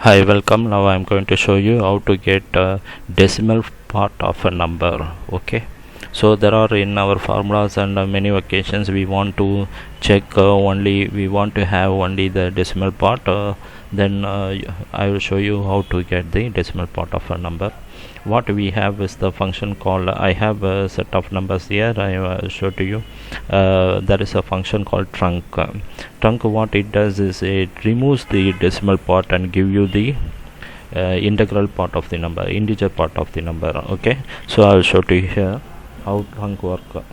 Hi, welcome. Now I'm going to show you how to get decimal part of a number. Okay, so there are in our formulas and many occasions we want to check we want to have only the decimal part. Then I will show you how to get the decimal part of a number. What we have is the function called, I have a set of numbers here. I will show to you. There is a function called trunk. Trunk, what it does is it removes the decimal part and give you the integral part of the number, integer part of the number. Okay, so I will show to you here how trunk work.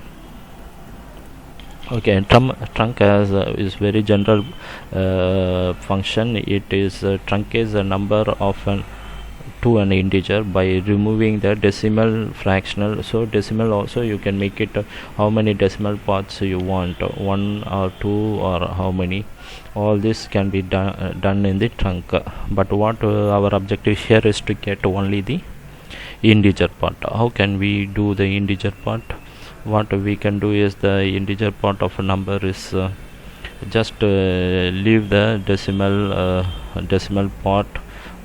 Okay, trunk has is very general function. It is trunk is a number of to an integer by removing the decimal fractional. So decimal also you can make it how many decimal parts you want, 1 or 2 or how many. All this can be done in the trunk, but what our objective here is to get only the integer part. How can we do the integer part? What we can do is the integer part of a number is just leave the decimal part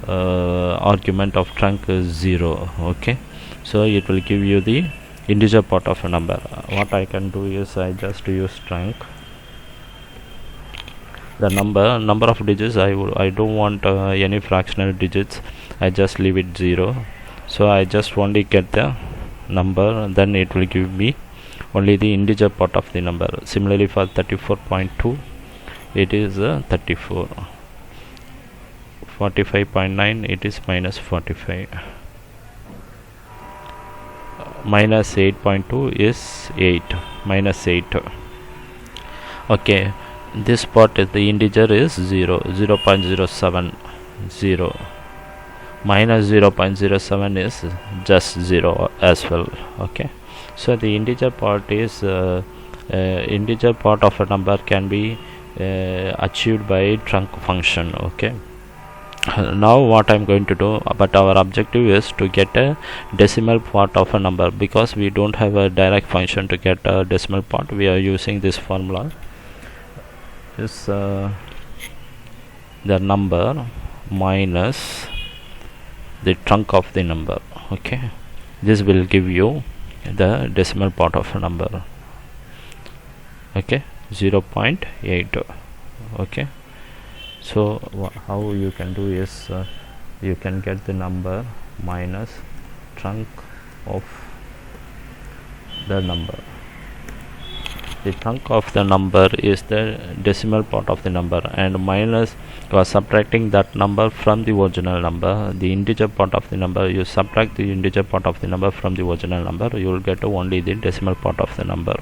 argument of trunk is 0. Okay, so it will give you the integer part of a number. What I can do is I just use trunk. The number of digits, I don't want any fractional digits. I just leave it 0. So I just only get the number, then it will give me only the integer part of the number. Similarly for 34.2, it is 34. 45.9, it is minus 45. Minus 8.2 is 8, minus 8. Okay, this part is the integer is 0, 0.07, 0. Minus 0.07 is just 0 as well. Okay, so the integer part is integer part of a number can be achieved by trunk function. Okay, now what I'm going to do, but our objective is to get a decimal part of a number. Because we don't have a direct function to get a decimal part, we are using this formula. Is the number minus the trunk of the number. Okay, this will give you the decimal part of a number. Okay, 0.8. okay, so how you can do is you can get the number minus trunk of the number. The trunk of the number is the decimal part of the number, and minus, you are subtracting that number from the original number. The integer part of the number, you subtract the integer part of the number from the original number, you will get only the decimal part of the number.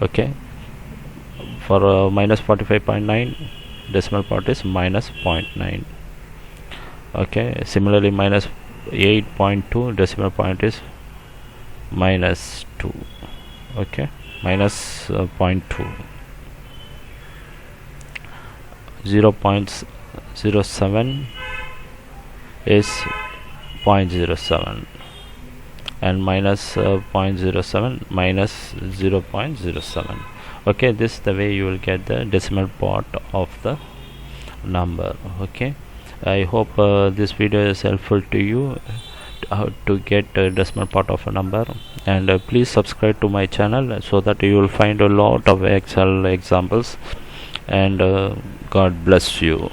Okay, for minus 45.9, decimal part is minus 0.9. okay, similarly minus 8.2, decimal point is minus 2. okay, minus 0.2. 0.07 is 0.07, and minus 0.07 minus 0.07. okay, this is the way you will get the decimal part of the number. Okay, I hope this video is helpful to you how to get a decimal part of a number, and please subscribe to my channel so that you will find a lot of Excel examples, and God bless you.